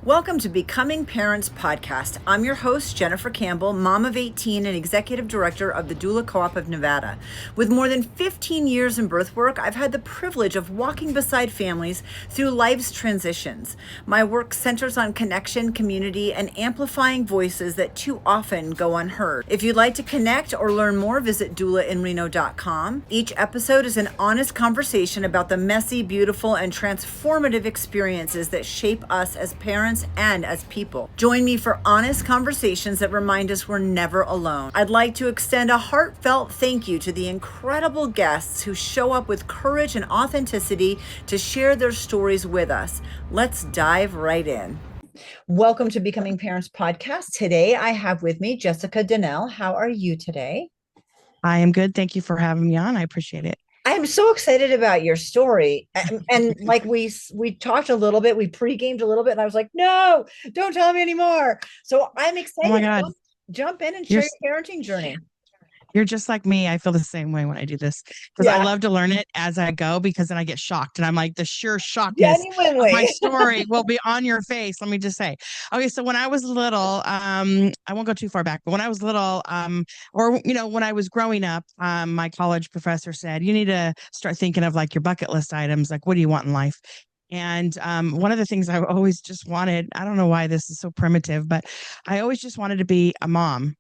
Welcome to Becoming Parents Podcast. I'm your host, Jennifer Campbell, mom of 18 and executive director of the Doula Co-op of Nevada. With more than 15 years in birth work, I've had the privilege of walking beside families through life's transitions. My work centers on connection, community, and amplifying voices that too often go unheard. If you'd like to connect or learn more, visit doulainreno.com. Each episode is an honest conversation about the messy, beautiful, and transformative experiences that shape us as parents and as people. Join me for honest conversations that remind us we're never alone. I'd like to extend a heartfelt thank you to the incredible guests who show up with courage and authenticity to share their stories with us. Let's dive right in. Welcome to Becoming Parents Podcast. Today I have with me Jessica Danel. How are you today? I am good. Thank you for having me on. I appreciate it. I'm so excited about your story. And like we talked a little bit, we pre-gamed a little bit, and I was like, no, don't tell me anymore. So I'm Oh my excited. God. Jump in and You're share your parenting journey. you're just like me. I feel the same way when I do this because I Yeah, love to learn it as I go because then I get shocked and I'm like the sheer shockness of my genuinely. story will be on your face. Let me just say. Okay, so when I was little, I won't go too far back, but when I was little, or when I was growing up, my college professor said, you need to start thinking of like your bucket list items, like what do you want in life? And one of the things I always just wanted, I don't know why this is so primitive, but I always just wanted to be a mom,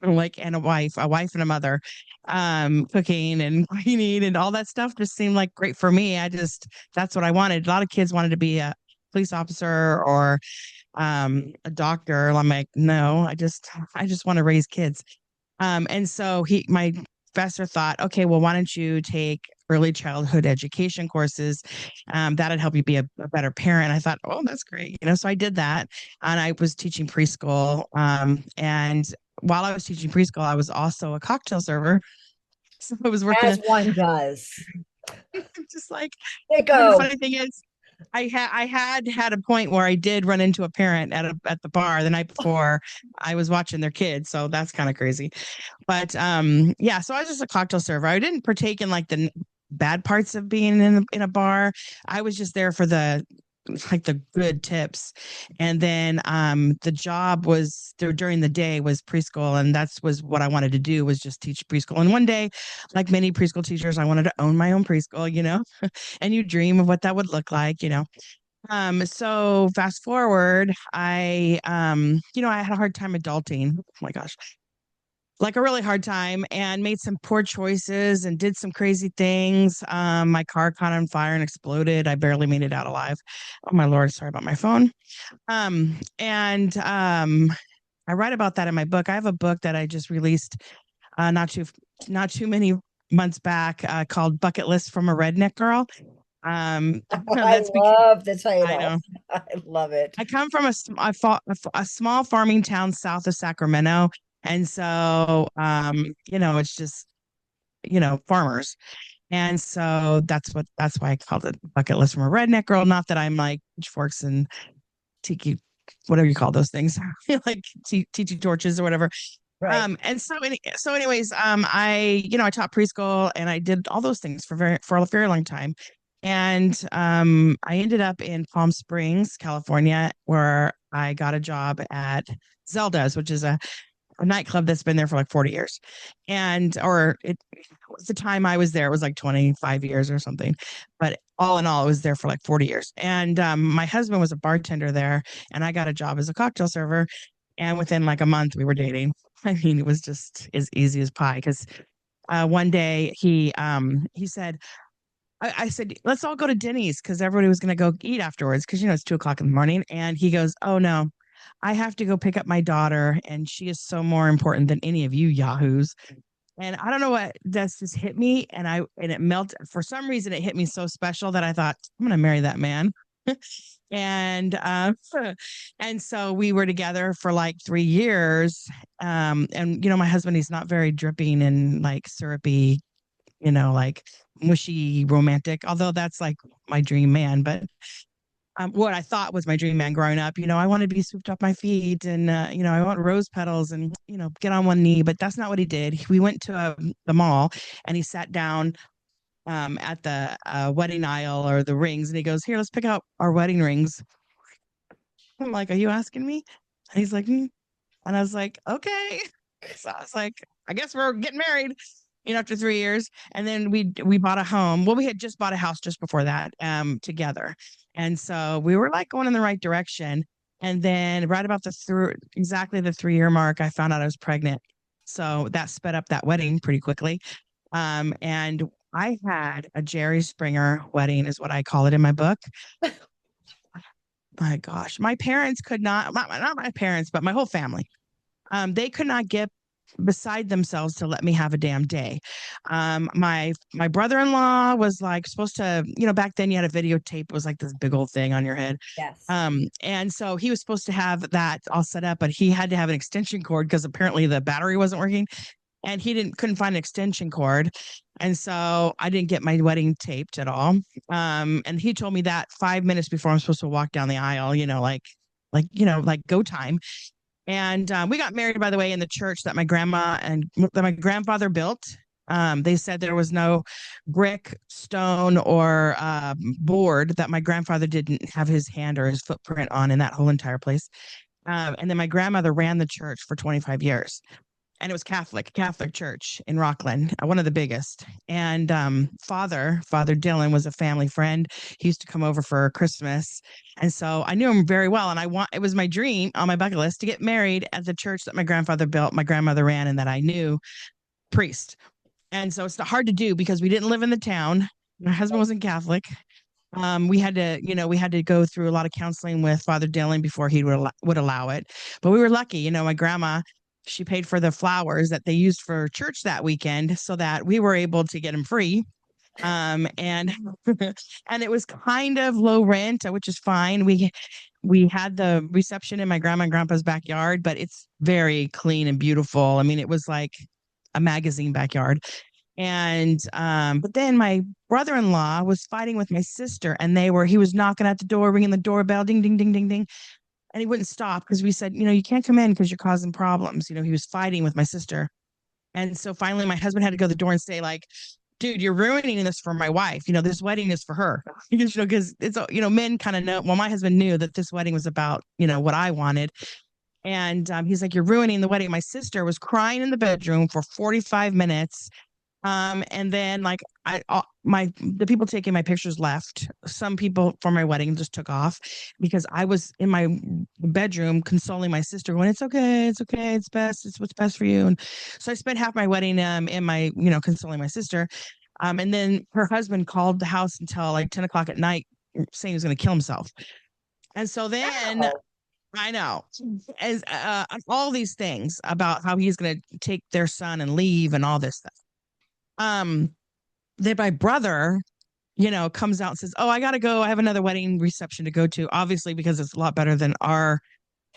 like, and a wife and a mother. Cooking and cleaning and all that stuff just seemed like great for me. That's what I wanted. A lot of kids wanted to be a police officer or a doctor. I'm like, no, I just want to raise kids. And so my professor thought, okay, well, why don't you take early childhood education courses? That'd help you be a better parent. I thought, oh, that's great. So I did that, and I was teaching preschool. And while I was teaching preschool, I was also a cocktail server. So I was working As one does. just like, There you and the go. funny thing is, I had a point where I did run into a parent at the bar the night before I was watching their kids. So that's kind of crazy. But yeah, so I was just a cocktail server. I didn't partake in like the bad parts of being in a bar. I was just there for the good tips. And then the job was there during the day was preschool, and that's was what I wanted to do, was just teach preschool. And one day, like many preschool teachers, I wanted to own my own preschool. And you dream of what that would look like. So fast forward, I had a hard time adulting. Oh my gosh, like a really hard time, and made some poor choices and did some crazy things. My car caught on fire and exploded. I barely made it out alive. Oh my Lord, sorry about my phone. And I write about that in my book. I have a book that I just released not too many months back, called Bucket List from a Redneck Girl. I That's because love the I title. know I love it. I come from a small farming town south of Sacramento. And so, it's just, farmers. And so that's why I called it Bucket List from a Redneck Girl. Not that I'm like pitchforks and tiki, whatever you call those things, like tiki torches or whatever. Right. And so anyways, I taught preschool and I did all those things for a very long time. And I ended up in Palm Springs, California, where I got a job at Zelda's, which is a nightclub that's been there for like 40 years. And or it was the time I was there, it was like 25 years or something. But all in all, it was there for like 40 years. And my husband was a bartender there, and I got a job as a cocktail server. And within like a month, we were dating. I mean, it was just as easy as pie. Because one day he said, I said, let's all go to Denny's because everybody was going to go eat afterwards because, it's 2 o'clock in the morning. And he goes, oh no, I have to go pick up my daughter, and she is so more important than any of you yahoos. And I don't know what that's just hit me, and it melted. For some reason, it hit me so special that I thought, I'm gonna marry that man. and and so we were together for like 3 years. And my husband, he's not very dripping and like syrupy, like mushy romantic, although that's like my dream man. But what I thought was my dream man growing up. I wanted to be swooped up my feet, and I want rose petals and get on one knee. But that's not what he did. We went to the mall, and he sat down at the wedding aisle or the rings, and he goes, "Here, let's pick out our wedding rings." I'm like, are you asking me? And he's like, "Hmm." And I was like, okay. So I was like, I guess we're getting married, after 3 years. And then we bought a home. Well, we had just bought a house just before that, together. And so we were like going in the right direction. And then right about exactly the 3 year mark, I found out I was pregnant. So that sped up that wedding pretty quickly. And I had a Jerry Springer wedding, is what I call it in my book. My gosh, my parents could not my parents, but my whole family, they could not get beside themselves to let me have a damn day. My brother-in-law was like supposed to, back then you had a videotape, it was like this big old thing on your head. Yes. And so he was supposed to have that all set up, but he had to have an extension cord because apparently the battery wasn't working, and he couldn't find an extension cord. And so I didn't get my wedding taped at all. And he told me that 5 minutes before I'm supposed to walk down the aisle, like go time. And we got married, by the way, in the church that my grandma and that my grandfather built. They said there was no brick, stone, or board that my grandfather didn't have his hand or his footprint on in that whole entire place. And then my grandmother ran the church for 25 years. And it was Catholic church in Rockland, one of the biggest. And Father Dylan was a family friend. He used to come over for Christmas, and so I knew him very well. And it was my dream on my bucket list to get married at the church that my grandfather built, my grandmother ran, and that I knew priest. And so it's hard to do because we didn't live in the town. My husband wasn't Catholic. We had to go through a lot of counseling with Father Dylan before he would allow it. But we were lucky. My grandma, she paid for the flowers that they used for church that weekend so that we were able to get them free. And and it was kind of low rent, which is fine. We had the reception in my grandma and grandpa's backyard, but it's very clean and beautiful. I mean, it was like a magazine backyard. And but then my brother-in-law was fighting with my sister, and he was knocking at the door, ringing the doorbell, ding, ding, ding, ding, ding. And he wouldn't stop because we said, you can't come in because you're causing problems. He was fighting with my sister. And so finally my husband had to go to the door and say, like, dude, you're ruining this for my wife. This wedding is for her. Because it's, men kind of know. Well, my husband knew that this wedding was about, what I wanted. And he's like, you're ruining the wedding. My sister was crying in the bedroom for 45 minutes. And then like the people taking my pictures left. Some people for my wedding just took off because I was in my bedroom consoling my sister, going, "It's okay, it's okay, it's best, it's what's best for you." And so I spent half my wedding in my, consoling my sister. And then her husband called the house until like 10 o'clock at night, saying he was going to kill himself. And so then Wow. I know, as all these things about how he's going to take their son and leave and all this stuff. Then my brother, comes out and says, "Oh, I gotta go. I have another wedding reception to go to." Obviously, because it's a lot better than our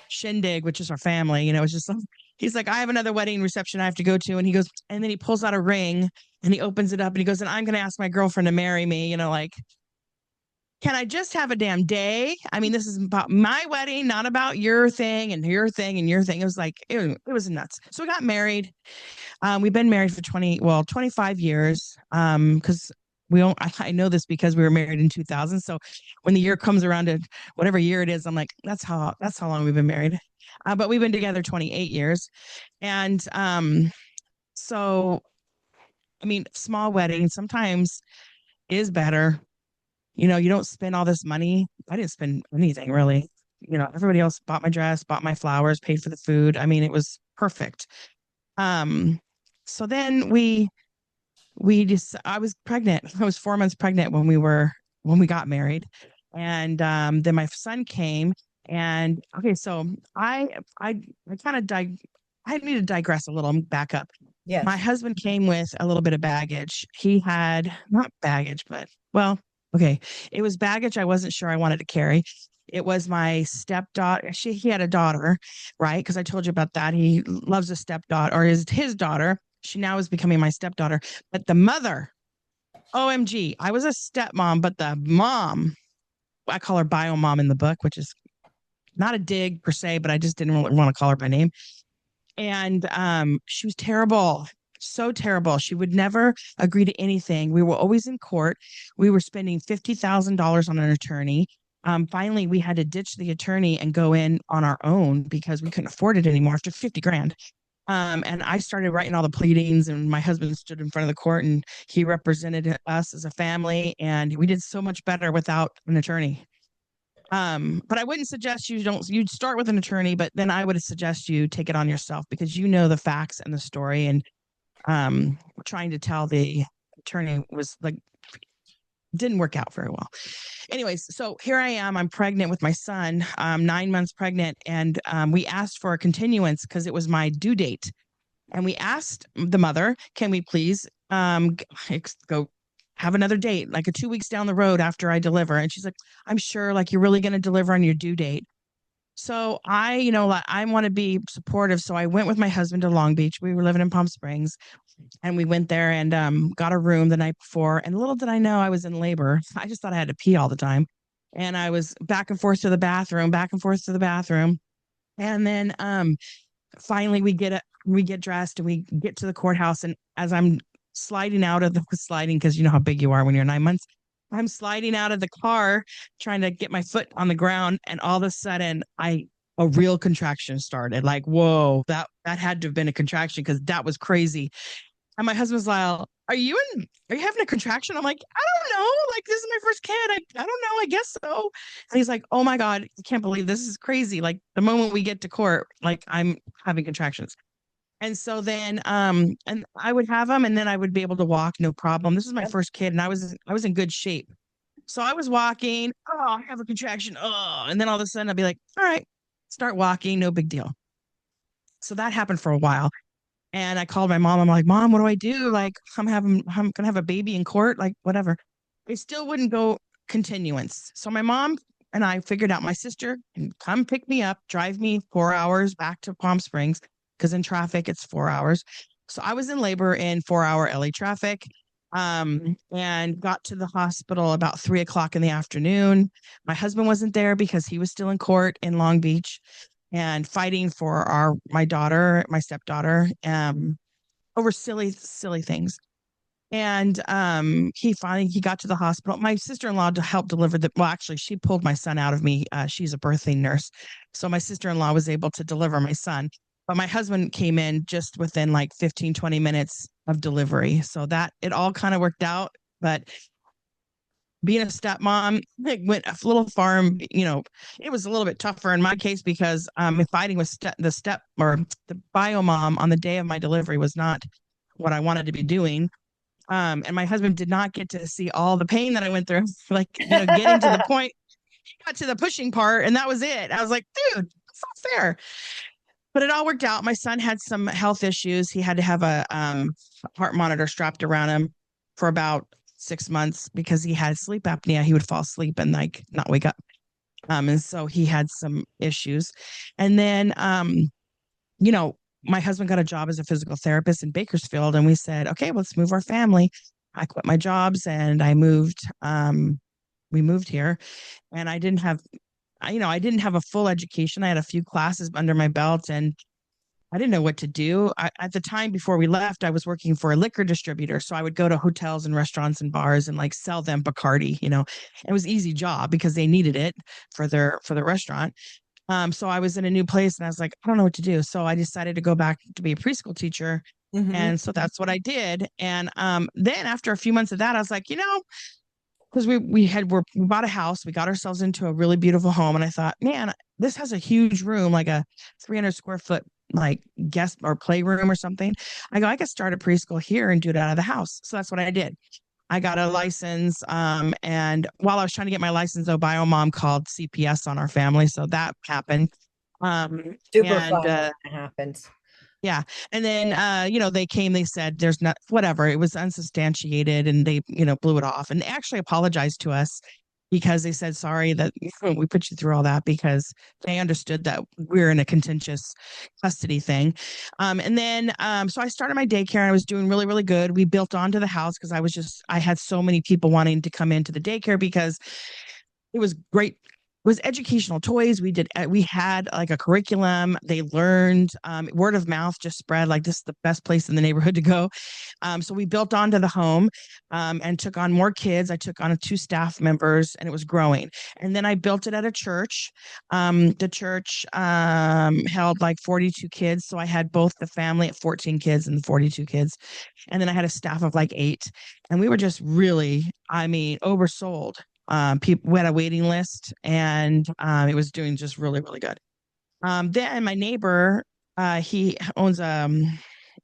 shindig, which is our family. It's just he's like, "I have another wedding reception I have to go to," and he goes, and then he pulls out a ring and he opens it up and he goes, "And I'm gonna ask my girlfriend to marry me." Like, can I just have a damn day? I mean, this is about my wedding, not about your thing and your thing and your thing. It was like it was nuts. So we got married. We've been married for 25 years. Because I know this because we were married in 2000. So when the year comes around to whatever year it is, I'm like, that's how long we've been married. But we've been together 28 years. And so, I mean, small wedding sometimes is better. You don't spend all this money. I didn't spend anything really. Everybody else bought my dress, bought my flowers, paid for the food. I mean, it was perfect. So then I was pregnant. I was 4 months pregnant when we got married. And then my son came, and okay, so I kind of I need to digress a little and back up. My Yes. husband came with a little bit of baggage. He had not baggage, but well, okay, it was baggage I wasn't sure I wanted to carry. It was my stepdaughter. He had a daughter, right? Because I told you about that. He loves a stepdaughter, or his daughter. She now is becoming my stepdaughter. But the mother, OMG, I was a stepmom, but the mom, I call her bio mom in the book, which is not a dig per se, but I just didn't really want to call her by name. And she was terrible, so terrible. She would never agree to anything. We were always in court. We were spending $50,000 on an attorney. finally we had to ditch the attorney and go in on our own because we couldn't afford it anymore after 50 grand. And I started writing all the pleadings, and my husband stood in front of the court and he represented us as a family. And we did so much better without an attorney. But I wouldn't suggest you'd start with an attorney, but then I would suggest you take it on yourself because you know the facts and the story. And trying to tell the attorney was like, didn't work out very well. Anyways, so here I am. I'm pregnant with my son. I'm 9 months pregnant, and we asked for a continuance because it was my due date. And we asked the mother, "Can we please go have another date, like 2 weeks down the road after I deliver?" And she's like, "I'm sure, like you're really going to deliver on your due date." So like, I want to be supportive. So I went with my husband to Long Beach. We were living in Palm Springs, and we went there and got a room the night before. And little did I know I was in labor. I just thought I had to pee all the time. And I was back and forth to the bathroom, back and forth to the bathroom. And then finally we get dressed and we get to the courthouse. And as I'm sliding out of the sliding, because you know how big you are when you're 9 months, I'm sliding out of the car trying to get my foot on the ground. And all of a sudden a real contraction started. Like, whoa, that had to have been a contraction because that was crazy. And my husband's like, are you having a contraction? I'm like, I don't know. Like, this is my first kid. I don't know. I guess so. And he's like, oh my God, I can't believe this is crazy. Like the moment we get to court, like I'm having contractions. And so then, and I would have them and then I would be able to walk. No problem. This is my first kid and I was in good shape. So I was walking. Oh, I have a contraction. Oh, and then all of a sudden I'd be like, all right, start walking. No big deal. So that happened for a while. And I called my mom. I'm like, Mom, what do I do? Like, I'm gonna have a baby in court, like whatever. They still wouldn't go continuance. So my mom and I figured out my sister can come pick me up, drive me 4 hours back to Palm Springs, because in traffic it's 4 hours. So I was in labor in 4 hour LA traffic. And got to the hospital about 3 o'clock in the afternoon. My husband wasn't there because he was still in court in Long Beach and fighting for my stepdaughter, over silly things. And he got to the hospital. My sister-in-law to help deliver well, actually, she pulled my son out of me. She's a birthing nurse. So my sister-in-law was able to deliver my son. But my husband came in just within like 15, 20 minutes of delivery. So that it all kind of worked out. But being a stepmom, it went a little far. It was a little bit tougher in my case because fighting with the bio mom on the day of my delivery was not what I wanted to be doing. And my husband did not get to see all the pain that I went through, like, getting to the point, he got to the pushing part and that was it. I was like, dude, that's not fair. But it all worked out. My son had some health issues. He had to have a heart monitor strapped around him for about 6 months because he had sleep apnea. He would fall asleep and like not wake up. And so he had some issues. And then, my husband got a job as a physical therapist in Bakersfield, and we said, okay, let's move our family. I quit my jobs and I moved. We moved here, and I didn't have a full education. I had a few classes under my belt, and I didn't know what to do. At the time before we left, I was working for a liquor distributor. So I would go to hotels and restaurants and bars and like sell them Bacardi, It was an easy job because they needed it for the restaurant. So I was in a new place and I was like, I don't know what to do. So I decided to go back to be a preschool teacher. Mm-hmm. And so that's what I did. And then after a few months of that, I was like, because we bought a house, we got ourselves into a really beautiful home. And I thought, man, this has a huge room, like a 300 square foot, like guest or playroom or something. I could start a preschool here and do it out of the house. So that's what I did. I got a license. And while I was trying to get my license, bio mom called CPS on our family. So that happened. Super fun when that happens. Yeah. And then, they came, they said, there's not, whatever. It was unsubstantiated and they, blew it off. And they actually apologized to us because they said, sorry that we put you through all that, because they understood that we're in a contentious custody thing. And then, so I started my daycare and I was doing really, really good. We built onto the house because I had so many people wanting to come into the daycare because it was great was educational toys. We had like a curriculum. They learned, word of mouth just spread like this is the best place in the neighborhood to go. So we built onto the home, and took on more kids. I took on two staff members, and it was growing. And then I built it at a church. The church held like 42 kids. So I had both the family at 14 kids and the 42 kids. And then I had a staff of like 8. And we were just really, I mean, oversold. People, we had a waiting list, and it was doing just really, really good. Then my neighbor, he owns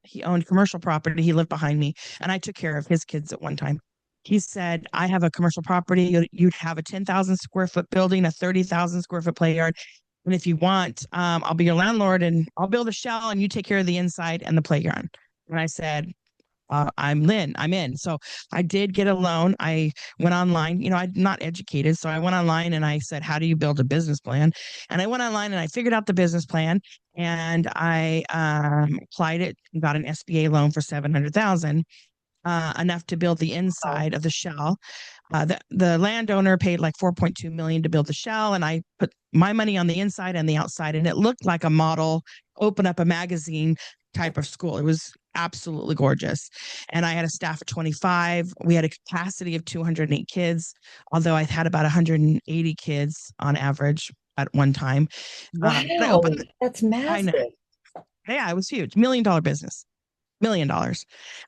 he owned commercial property. He lived behind me, and I took care of his kids at one time. He said, I have a commercial property. You'd have a 10,000 square foot building, a 30,000 square foot play yard. And if you want, I'll be your landlord, and I'll build a shell, and you take care of the inside and the playground. And I said, I'm Lynn, I'm in. So I did get a loan. I went online, I'm not educated. So I went online and I said, how do you build a business plan? And I went online and I figured out the business plan, and I applied it and got an SBA loan for 700,000, enough to build the inside of the shell. The landowner paid like 4.2 million to build the shell, and I put my money on the inside and the outside, and it looked like a model, open up a magazine type of school. It was absolutely gorgeous. And I had a staff of 25. We had a capacity of 208 kids, although I had about 180 kids on average at one time. Wow, that's I know. massive. Yeah, it was huge. $1 million business. $1 million.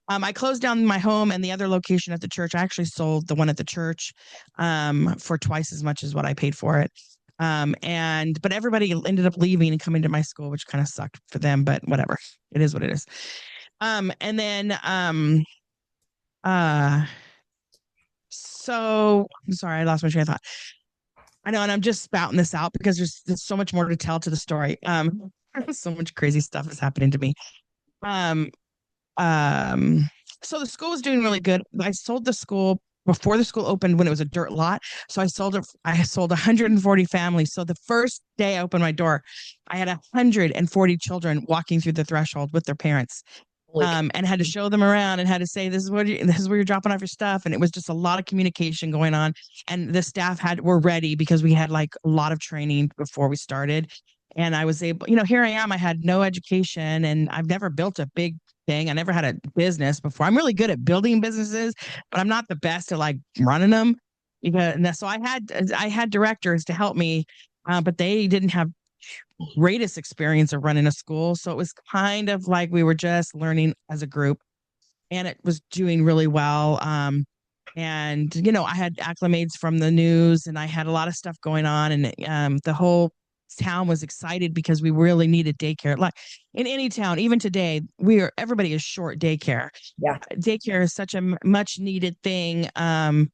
I closed down my home and the other location at the church. I actually sold the one at the church, for twice as much as what I paid for it. But everybody ended up leaving and coming to my school, which kind of sucked for them, but whatever. It is what it is. And then so I'm sorry, I lost my train of thought. I know, and I'm just spouting this out because there's so much more to tell to the story. So much crazy stuff is happening to me. Um, Um, so the school was doing really good. I sold the school before the school opened when it was a dirt lot. So I sold it. I sold 140 families. So the first day I opened my door, I had 140 children walking through the threshold with their parents. And had to show them around and had to say, this is this is where you're dropping off your stuff. And it was just a lot of communication going on. And the staff were ready because we had like a lot of training before we started. And I was able, here I am. I had no education, and I've never built a big thing. I never had a business before. I'm really good at building businesses, but I'm not the best at like running them. So I had directors to help me, but they didn't have greatest experience of running a school. So it was kind of like we were just learning as a group, and it was doing really well. And I had acclimates from the news, and I had a lot of stuff going on, and the whole town was excited because we really needed daycare. Like in any town, even today, everybody is short daycare. Yeah. Daycare is such a much needed thing. And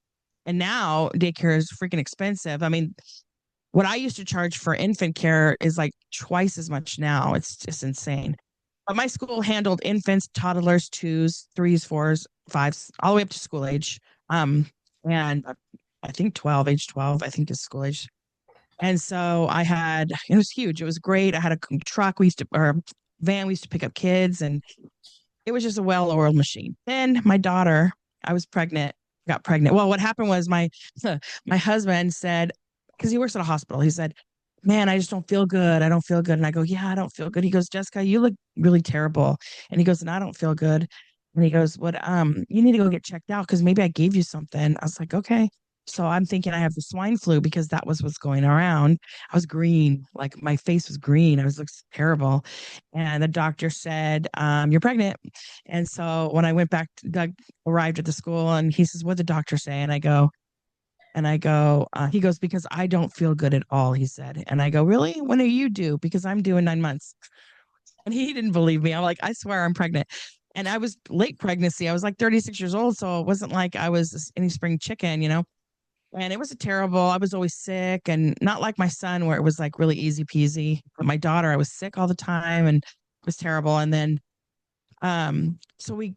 now daycare is freaking expensive. I mean, what I used to charge for infant care is like twice as much now. It's just insane. But my school handled infants, toddlers, twos, threes, fours, fives, all the way up to school age. And I think age 12, I think is school age. And so it was huge. It was great. I had a truck. Or van. We used to pick up kids, and it was just a well-oiled machine. Then my daughter, I was pregnant, got pregnant. Well, what happened was my husband said, because he works at a hospital, he said, man, I just don't feel good. I don't feel good. And I go, yeah, I don't feel good. He goes, Jessica, you look really terrible. And he goes, and I don't feel good. And he goes, what, you need to go get checked out because maybe I gave you something. I was like, okay. So I'm thinking I have the swine flu because that was what's going around. I was green, like my face was green. I was looking terrible. And the doctor said, you're pregnant. And so when I went back, Doug arrived at the school and he says, what'd the doctor say? And I go, he goes, because I don't feel good at all, he said. And I go, really? When are you due? Because I'm due in 9 months. And he didn't believe me. I'm like, I swear I'm pregnant. And I was late pregnancy. I was like 36 years old. So it wasn't like I was any spring chicken, And it was I was always sick, and not like my son where it was like really easy peasy. But my daughter, I was sick all the time and it was terrible. And then, so we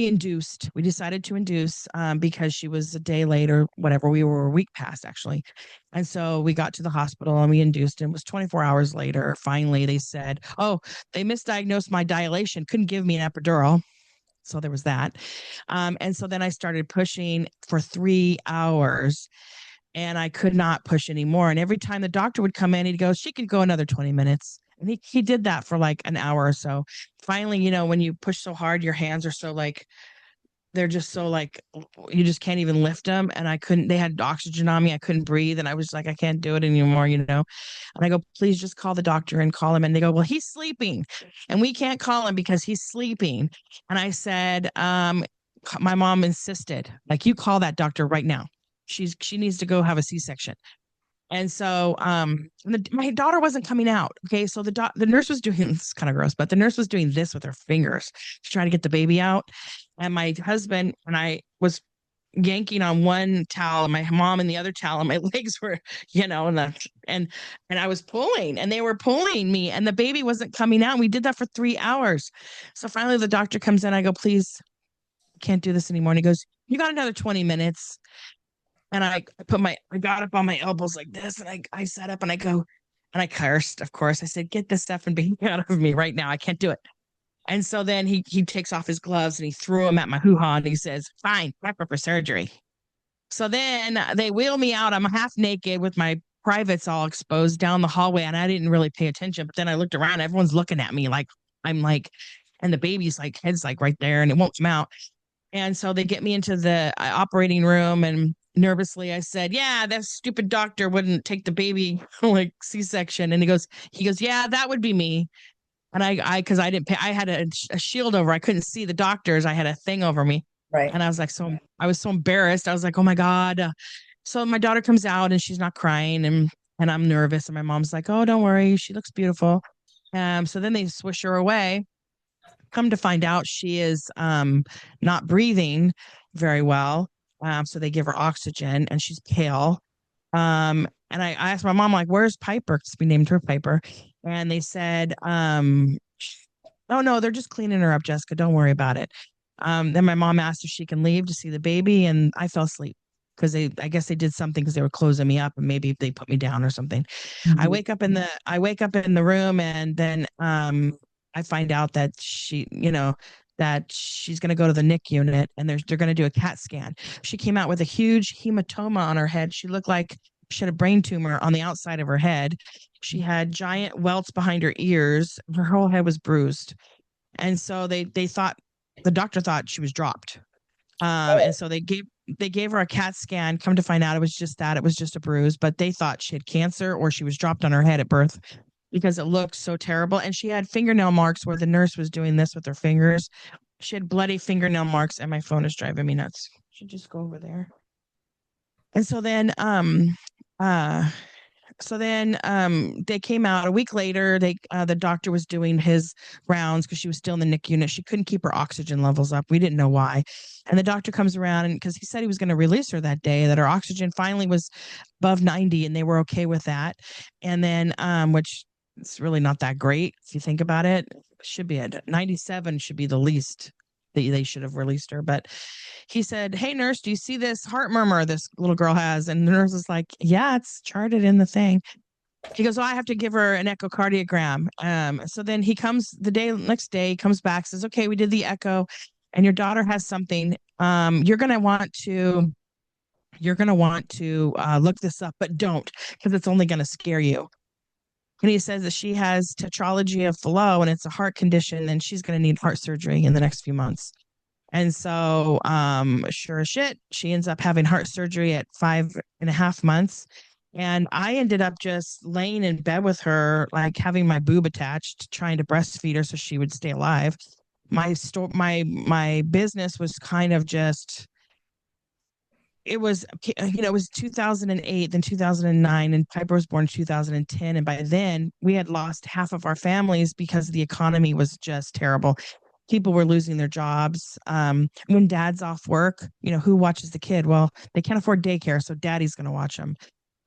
induced. We decided to induce because she was a day late or whatever. We were a week past actually, and so we got to the hospital and we induced. And it was 24 hours later. Finally, they said, "Oh, they misdiagnosed my dilation. Couldn't give me an epidural." So there was that. And so then I started pushing for 3 hours. and I could not push anymore. And every time the doctor would come in, he'd go, she could go another 20 minutes. And he did that for like an hour or so. Finally, when you push so hard, your hands are so like, they're just so like, you just can't even lift them. And I couldn't, they had oxygen on me. I couldn't breathe. And I was like, I can't do it anymore. And I go, please just call the doctor and call him. And they go, well, he's sleeping and we can't call him because he's sleeping. And I said, my mom insisted, like, you call that doctor right now. She needs to go have a C-section. And so my daughter wasn't coming out. Okay. So the nurse was doing this kind of gross, but the nurse was doing this with her fingers to try to get the baby out. And my husband and I was yanking on one towel and my mom in the other towel, and my legs were, and I was pulling and they were pulling me and the baby wasn't coming out. We did that for 3 hours. So finally the doctor comes in. I go, please, I can't do this anymore. And he goes, you got another 20 minutes. And I got up on my elbows like this, and I sat up and I go, and I cursed, of course. I said, get this stuff and baby out of me right now. I can't do it. And so then he takes off his gloves and he threw them at my hoo-ha and he says, fine, prep her for surgery. So then they wheel me out. I'm half naked with my privates all exposed down the hallway, and I didn't really pay attention. But then I looked around, everyone's looking at me like I'm like, and the baby's like head's like right there and it won't come out. And so they get me into the operating room, and nervously I said, yeah, that stupid doctor wouldn't take the baby like C-section. And he goes, yeah, that would be me. And cause I didn't pay, I had a shield over. I couldn't see the doctors. I had a thing over me. Right. And I was like, I was so embarrassed. I was like, oh my God. So my daughter comes out and she's not crying, and I'm nervous. And my mom's like, oh, don't worry. She looks beautiful. So then they swish her away. Come to find out, she is not breathing very well. So they give her oxygen and she's pale. And I asked my mom, like, where's Piper? Because we named her Piper. And they said, oh no, they're just cleaning her up, Jessica. Don't worry about it. Then my mom asked if she can leave to see the baby, and I fell asleep because I guess they did something because they were closing me up, and maybe they put me down or something. I Mhm. wake up in the room, and then I find out that that she's going to go to the NIC unit, and they're going to do a CAT scan. She came out with a huge hematoma on her head. She looked like she had a brain tumor on the outside of her head. She had giant welts behind her ears. Her whole head was bruised. And so the doctor thought she was dropped. And so they gave her a CAT scan. Come to find out, it was just that. It was just a bruise, but they thought she had cancer or she was dropped on her head at birth because it looked so terrible. And she had fingernail marks where the nurse was doing this with her fingers. She had bloody fingernail marks, and my phone is driving me nuts. Should just go over there. And uh they came out a week later. The doctor was doing his rounds because she was still in the NIC unit. She couldn't keep her oxygen levels up. We didn't know why. And the doctor comes around, and because he said he was going to release her that day, that her oxygen finally was above 90 and they were okay with that. And then which it's really not that great if you think about it. Should be at 97 should be the least they should have released her. But he said, hey, nurse, do you see this heart murmur this little girl has? And the nurse was like, yeah, it's charted in the thing. He goes, oh, I have to give her an echocardiogram. So then he comes next day, he comes back, says, okay, we did the echo and your daughter has something. You're going to want to look this up, but don't, because it's only going to scare you. And he says that she has tetralogy of Fallot and it's a heart condition, and she's going to need heart surgery in the next few months. And so, sure as shit, she ends up having heart surgery at 5.5 months. And I ended up just laying in bed with her, like having my boob attached, trying to breastfeed her so she would stay alive. My business was kind of just, it was 2008, then 2009, and Piper was born in 2010. And by then we had lost half of our families because the economy was just terrible. People were losing their jobs. When dad's off work, who watches the kid? Well, they can't afford daycare, so daddy's going to watch them.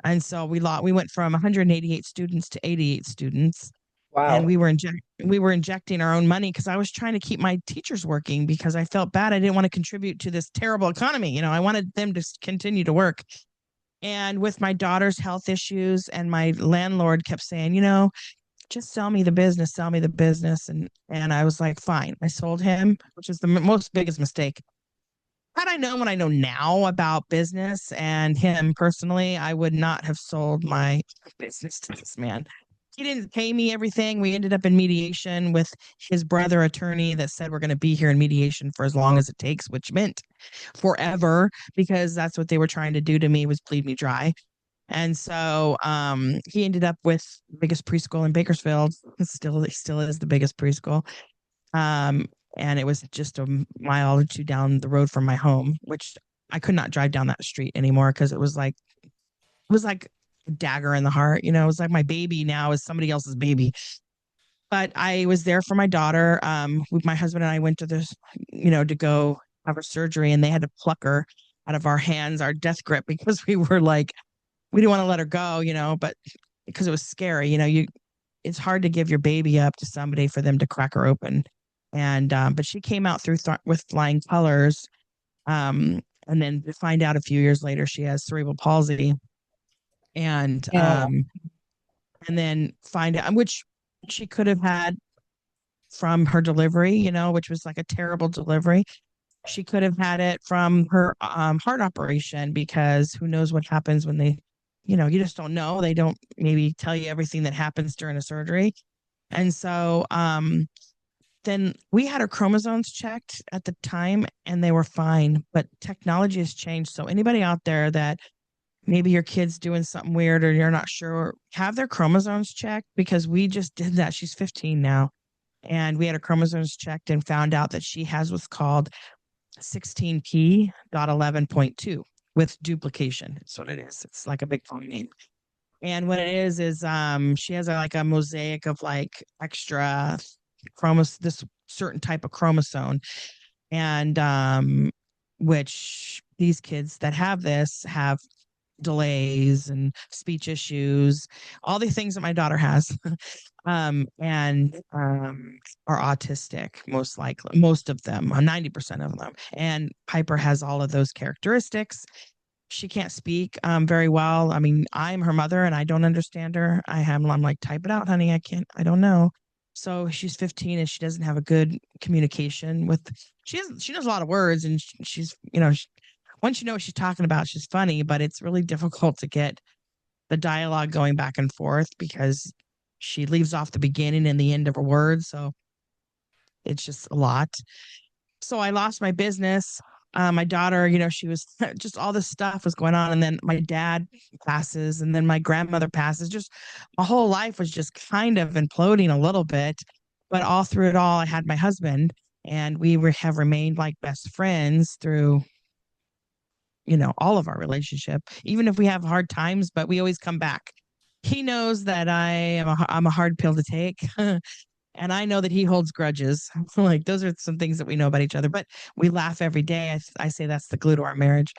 And so we went from 188 students to 88 students, and Wow. we were injecting our own money because I was trying to keep my teachers working because I felt bad. I didn't want to contribute to this terrible economy. I wanted them to continue to work. And with my daughter's health issues, and my landlord kept saying, just sell me the business, sell me the business. And I was like, fine. I sold him, which is the most biggest mistake. had I known what I know now about business and him personally, I would not have sold my business to this man. He didn't pay me everything. We ended up in mediation with his brother attorney that said we're going to be here in mediation for as long as it takes, which meant forever because that's what they were trying to do to me was bleed me dry. And so he ended up with the biggest preschool in Bakersfield. He still is the biggest preschool. Um, and it was just a mile or two down the road from my home, which I could not drive down that street anymore because it was like a dagger in the heart. It was like my baby now is somebody else's baby. But I was there for my daughter. My husband and I went to this, to go have her surgery, and they had to pluck her out of our hands, our death grip, because we didn't want to let her go, but because it was scary, it's hard to give your baby up to somebody for them to crack her open. And but she came out with flying colors. And then to find out a few years later she has cerebral palsy, and Yeah. and then find out which she could have had from her delivery, which was like a terrible delivery. She could have had it from her heart operation because who knows what happens when you just don't know. They don't maybe tell you everything that happens during a surgery. And so then we had our chromosomes checked at the time and they were fine, but technology has changed. So anybody out there that maybe your kid's doing something weird or you're not sure, have their chromosomes checked because we just did that. She's 15 now. And we had her chromosomes checked and found out that she has what's called 16p.11.2 with duplication. That's what it is. It's like a big phone name. And what it is she has like a mosaic of like extra this certain type of chromosome. And which these kids that have this have delays and speech issues, all the things that my daughter has. And are autistic, most likely, most of them, 90% of them. And Piper has all of those characteristics. She can't speak very well. I mean, I'm her mother and I don't understand her. I'm like, type it out, honey. I don't know. So she's 15 and she doesn't have a good communication with, she knows a lot of words and she's, once you know what she's talking about, she's funny, but it's really difficult to get the dialogue going back and forth because she leaves off the beginning and the end of a word. So it's just a lot. So I lost my business. My daughter, she was just all this stuff was going on. And then my dad passes, and then my grandmother passes. Just my whole life was just kind of imploding a little bit. But all through it all, I had my husband, and have remained like best friends through, all of our relationship, even if we have hard times, but we always come back. He knows that I'm a hard pill to take. And I know that he holds grudges. Like those are some things that we know about each other, but we laugh every day. I say that's the glue to our marriage.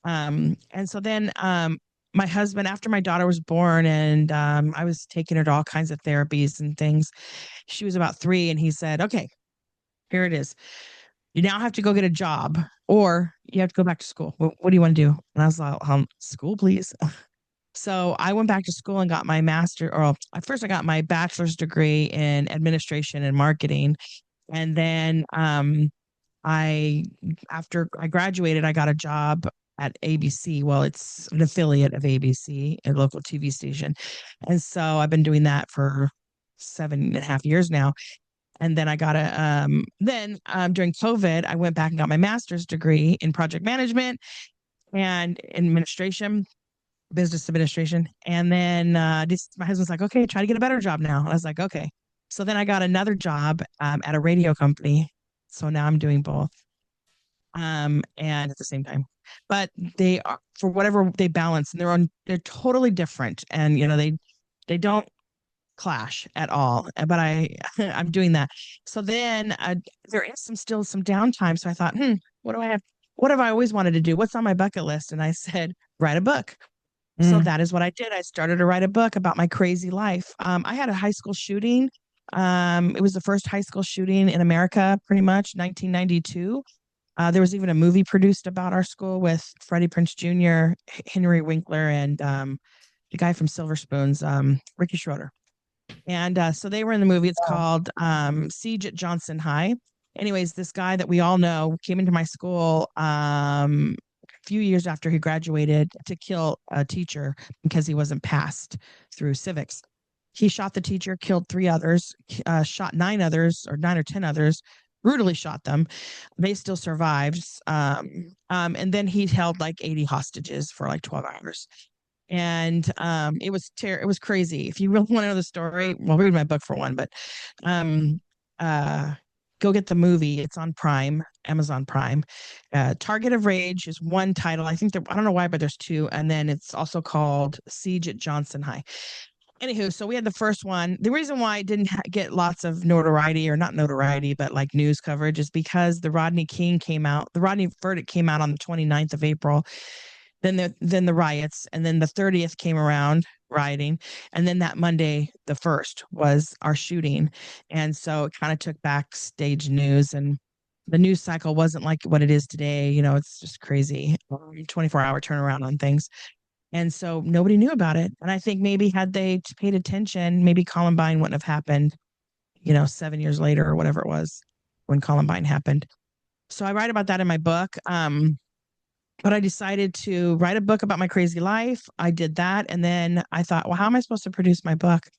And so then my husband, after my daughter was born and I was taking her to all kinds of therapies and things, she was about 3 and he said, okay, here it is. You now have to go get a job or you have to go back to school. What do you want to do? And I was like, school, please. So I went back to school and got my master, or at first I got my bachelor's degree in administration and marketing. And then I after I graduated, I got a job at ABC. Well, it's an affiliate of ABC, a local TV station. And so I've been doing that for 7.5 years now. And then I got during COVID, I went back and got my master's degree in project management and administration, business administration. And then my husband's like, okay, try to get a better job now. And I was like, okay. So then I got another job at a radio company. So now I'm doing both and at the same time. But they are, for whatever, they balance, and they're totally different. And, they don't clash at all. But I'm doing that. So then there is still some downtime. So I thought, what do I have? What have I always wanted to do? What's on my bucket list? And I said, write a book. So Mm. that is what I did. I started to write a book about my crazy life. I had a high school shooting. It was the first high school shooting in America, pretty much 1992. There was even a movie produced about our school with Freddie Prinze Jr., Henry Winkler, and the guy from Silver Spoons, Ricky Schroeder. And so they were in the movie. It's called Siege at Johnson High. Anyways, this guy that we all know came into my school a few years after he graduated to kill a teacher because he wasn't passed through civics. He shot the teacher, killed three others, shot nine others, or nine or 10 others, brutally shot them. They still survived. And then he held like 80 hostages for like 12 hours. And it was crazy. If you really want to know the story, well, read my book for one, but um, uh, go get the movie. It's on Prime, Amazon Prime. Target of Rage is one title. I think I don't know why, but there's two. And then it's also called Siege at Johnson High. Anywho, so we had the first one. The reason why it didn't get lots of notoriety, or not notoriety, but like news coverage, is because the Rodney verdict came out on the 29th of April. Then the riots, and then the 30th came around, rioting, and then that Monday, the 1st, was our shooting. And so it kind of took backstage news, and the news cycle wasn't like what it is today. It's just crazy. 24-hour turnaround on things. And so nobody knew about it. And I think maybe had they paid attention, maybe Columbine wouldn't have happened, 7 years later or whatever it was when Columbine happened. So I write about that in my book. But I decided to write a book about my crazy life. I did that. And then I thought, well, how am I supposed to produce my book?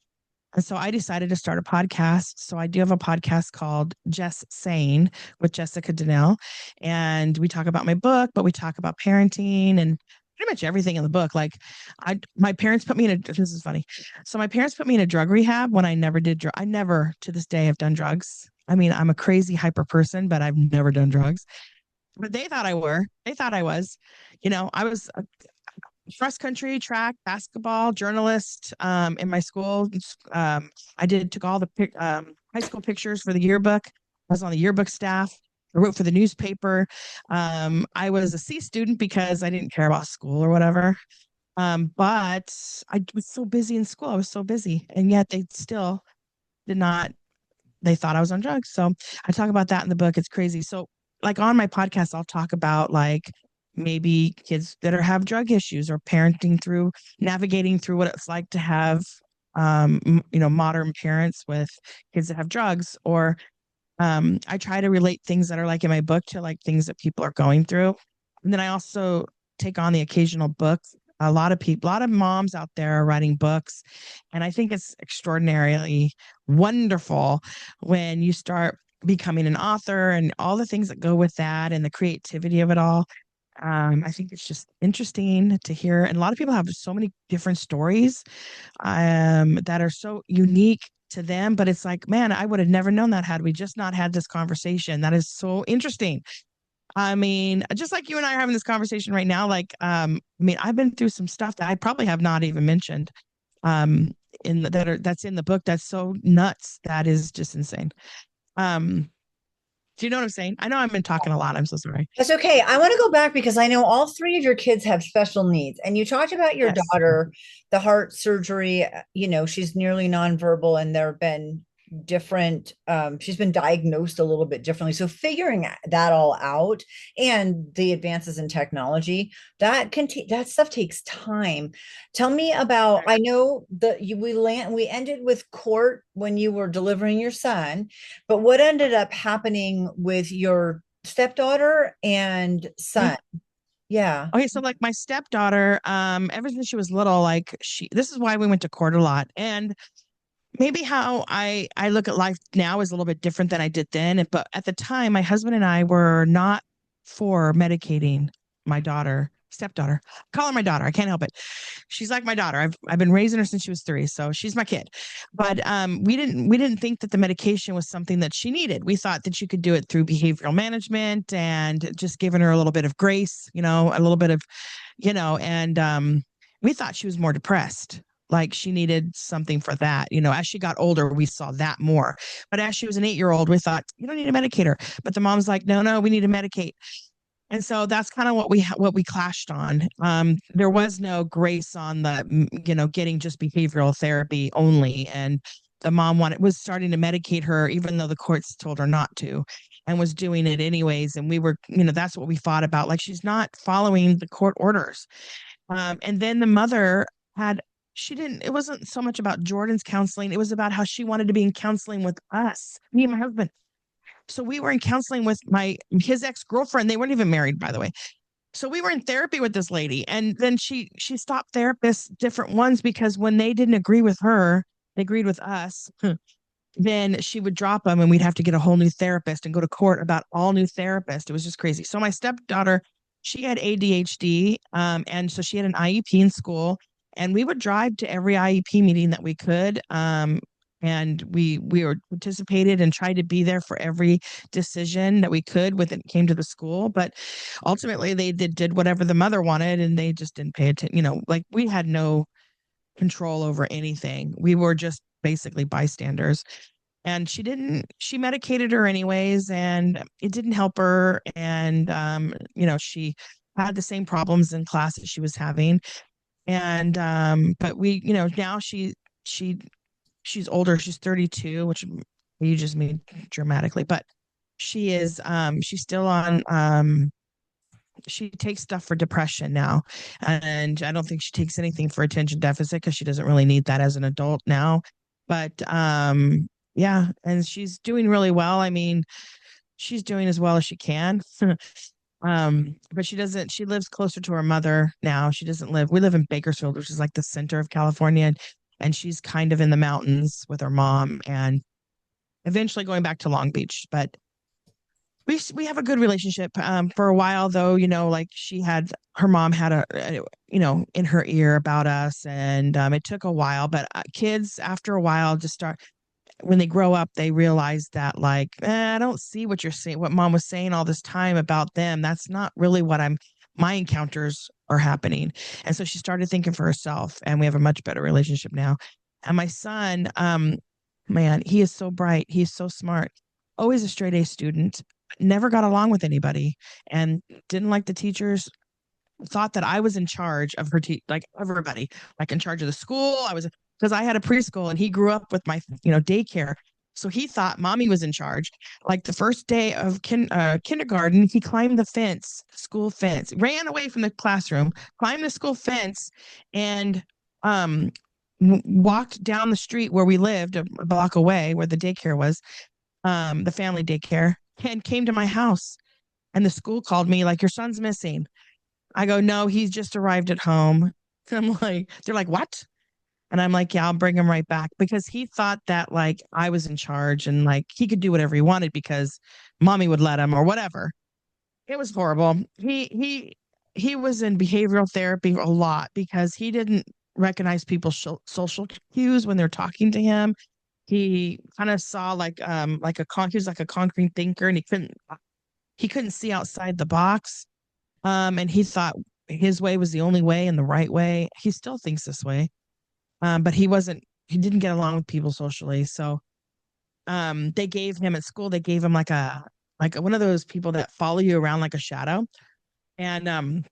And so I decided to start a podcast. So I do have a podcast called Just Saying with Jessica Danel. And we talk about my book, but we talk about parenting and pretty much everything in the book. Like my parents put me this is funny. So my parents put me in a drug rehab when I never did I never to this day have done drugs. I mean, I'm a crazy hyper person, but I've never done drugs. But they thought I were. They thought I was. I was a cross country, track, basketball, journalist in my school. I took all the high school pictures for the yearbook. I was on the yearbook staff. I wrote for the newspaper. I was a C student because I didn't care about school or whatever. But I was so busy in school. I was so busy. And yet they still did not, they thought I was on drugs. So I talk about that in the book. It's crazy. So like on my podcast, I'll talk about like maybe kids that have drug issues, or navigating through what it's like to have, modern parents with kids that have drugs. Or I try to relate things that are like in my book to like things that people are going through. And then I also take on the occasional book. A lot of moms out there are writing books. And I think it's extraordinarily wonderful when you start becoming an author and all the things that go with that and the creativity of it all. I think it's just interesting to hear. And a lot of people have so many different stories that are so unique to them. But it's like, man, I would have never known that had we just not had this conversation. That is so interesting. I mean, just like you and I are having this conversation right now, like, I've been through some stuff that I probably have not even mentioned that's in the book. That's so nuts. That is just insane. Um, do you know what I'm saying? I know I've been talking a lot. I'm so sorry. That's okay. I want to go back because I know all three of your kids have special needs. And you talked about your Yes. daughter, the heart surgery, she's nearly nonverbal and there have been different, she's been diagnosed a little bit differently. So figuring that all out and the advances in technology, that stuff takes time. Tell me about, I know that we ended with court when you were delivering your son, but what ended up happening with your stepdaughter and son? Yeah. Okay, so like my stepdaughter, ever since she was little, like this is why we went to court a lot. And maybe how I look at life now is a little bit different than I did then. But at the time, my husband and I were not for medicating my stepdaughter. I call her my daughter. I can't help it. She's like my daughter. I've been raising her since she was 3, so she's my kid. But we didn't think that the medication was something that she needed. We thought that she could do it through behavioral management and just giving her a little bit of grace, a little bit of, and we thought she was more depressed. Like she needed something for that. As she got older, we saw that more. But as she was an 8-year-old, we thought, you don't need to medicate her. But the mom's like, no, we need to medicate. And so that's kind of what we clashed on. There was no grace on the, getting just behavioral therapy only. And the mom was starting to medicate her, even though the courts told her not to, and was doing it anyways. And we were, that's what we fought about. Like she's not following the court orders. And then the mother it wasn't so much about Jordan's counseling. It was about how she wanted to be in counseling with us, me and my husband. So we were in counseling with his ex-girlfriend. They weren't even married, by the way. So we were in therapy with this lady, and then she stopped therapists, different ones, because when they didn't agree with her, they agreed with us. Then she would drop them, and we'd have to get a whole new therapist and go to court about all new therapists. It was just crazy. So my stepdaughter, she had ADHD, and so she had an IEP in school, and we would drive to every IEP meeting that we could. And we were participated and tried to be there for every decision that we could when it came to the school. But ultimately, they did whatever the mother wanted, and they just didn't pay attention. Like we had no control over anything. We were just basically bystanders. And she medicated her anyways, and it didn't help her. And she had the same problems in class that she was having. And but now she she's older. She's 32, which you just made dramatically, but she's still on she takes stuff for depression now. And I don't think she takes anything for attention deficit because she doesn't really need that as an adult now. But yeah, and she's doing really well. I mean, she's doing as well as she can. But she lives closer to her mother now. We live in Bakersfield, which is like the center of California, and she's kind of in the mountains with her mom and eventually going back to Long Beach. But we have a good relationship. For a while though, like her mom had in her ear about us, and it took a while. But kids, after a while, just start when they grow up, they realize that like, I don't see what you're saying, what mom was saying all this time about them. That's not really what my encounters are happening. And so she started thinking for herself, and we have a much better relationship now. And my son, man, he is so bright. He's so smart. Always a straight A student. Never got along with anybody, and didn't like the teachers. Thought that I was in charge of like everybody, like in charge of the school. Because I had a preschool, and he grew up with my, daycare. So he thought mommy was in charge. Like the first day of kindergarten, he climbed the school fence, ran away from the classroom, climbed the school fence, and um, walked down the street where we lived, a block away, where the daycare was, the family daycare, and came to my house. And the school called me like, your son's missing. I go, no, he's just arrived at home. They're like, what? And I'm like, yeah, I'll bring him right back, because he thought that like I was in charge and like he could do whatever he wanted because mommy would let him or whatever. It was horrible. He was in behavioral therapy a lot because he didn't recognize people's social cues when they're talking to him. He kind of saw he was like a concrete thinker, and he couldn't see outside the box. And he thought his way was the only way and the right way. He still thinks this way. But he didn't get along with people socially. So they gave him at school, they gave him like one of those people that follow you around like a shadow. And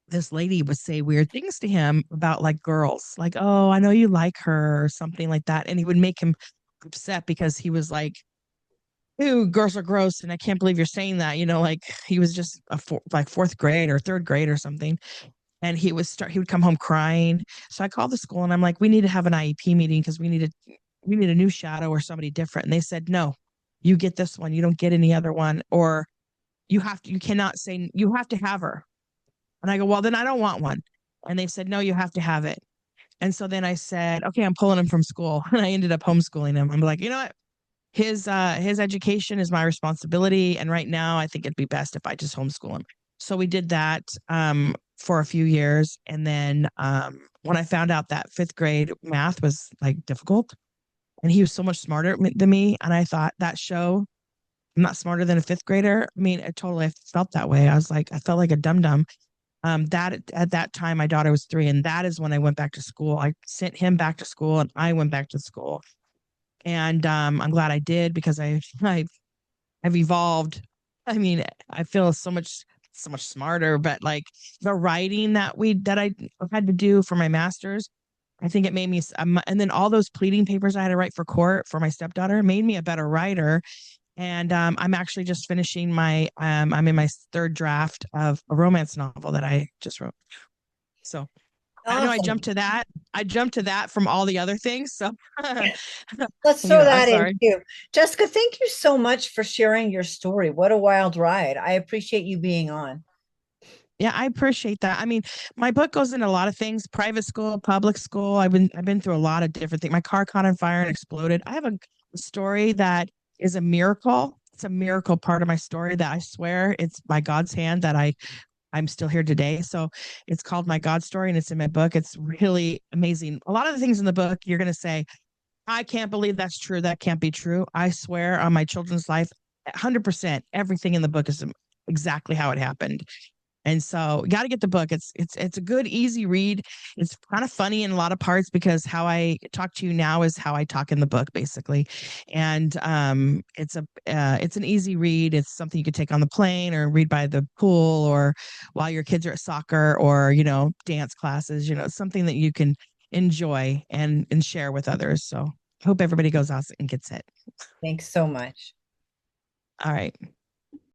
this lady would say weird things to him about like girls, like, oh, I know you like her or something like that. And he would make him upset because he was like, ew, girls are gross. And I can't believe you're saying that. Like he was just like fourth grade or third grade or something. And he would come home crying. So I called the school, and I'm like, we need to have an IEP meeting because we need a new shadow or somebody different. And they said, no, you get this one. You don't get any other one. Or you cannot say, you have to have her. And I go, well, then I don't want one. And they said, no, you have to have it. And so then I said, okay, I'm pulling him from school. And I ended up homeschooling him. I'm like, you know what? His education is my responsibility. And right now I think it'd be best if I just homeschool him. So we did that for a few years. And then when I found out that fifth grade math was like difficult, and he was so much smarter than me, and I thought that show, I'm not smarter than a fifth grader. I mean, I felt that way. I felt like a dum dum. That at that time, my daughter was 3, and that is when I went back to school. I sent him back to school, and I went back to school. And I'm glad I did, because I've evolved. I mean, I feel so much smarter. But like the writing that I had to do for my master's, I think it made me. And then all those pleading papers I had to write for court for my stepdaughter made me a better writer. And I'm actually just finishing I'm in my third draft of a romance novel that I just wrote. So I know Awesome. I jumped to that from all the other things. So, Let's you throw know, I'm that in sorry. too. Jessica, thank you so much for sharing your story. What a wild ride. I appreciate you being on. Yeah, I appreciate that. I mean, my book goes into a lot of things, private school, public school. I've been through a lot of different things. My car caught on fire and exploded. I have a story that is a miracle. It's a miracle part of my story that I swear it's by God's hand that I'm still here today. So it's called My God Story and it's in my book. It's really amazing. A lot of the things in the book you're going to say, I can't believe that's true. That can't be true. I swear on my children's life, 100%, everything in the book is exactly how it happened. And so, got to get the book. It's a good, easy read. It's kind of funny in a lot of parts because how I talk to you now is how I talk in the book, basically. And it's an easy read. It's something you could take on the plane or read by the pool or while your kids are at soccer or dance classes. It's something that you can enjoy and share with others. So, I hope everybody goes out and gets it. Thanks so much. All right.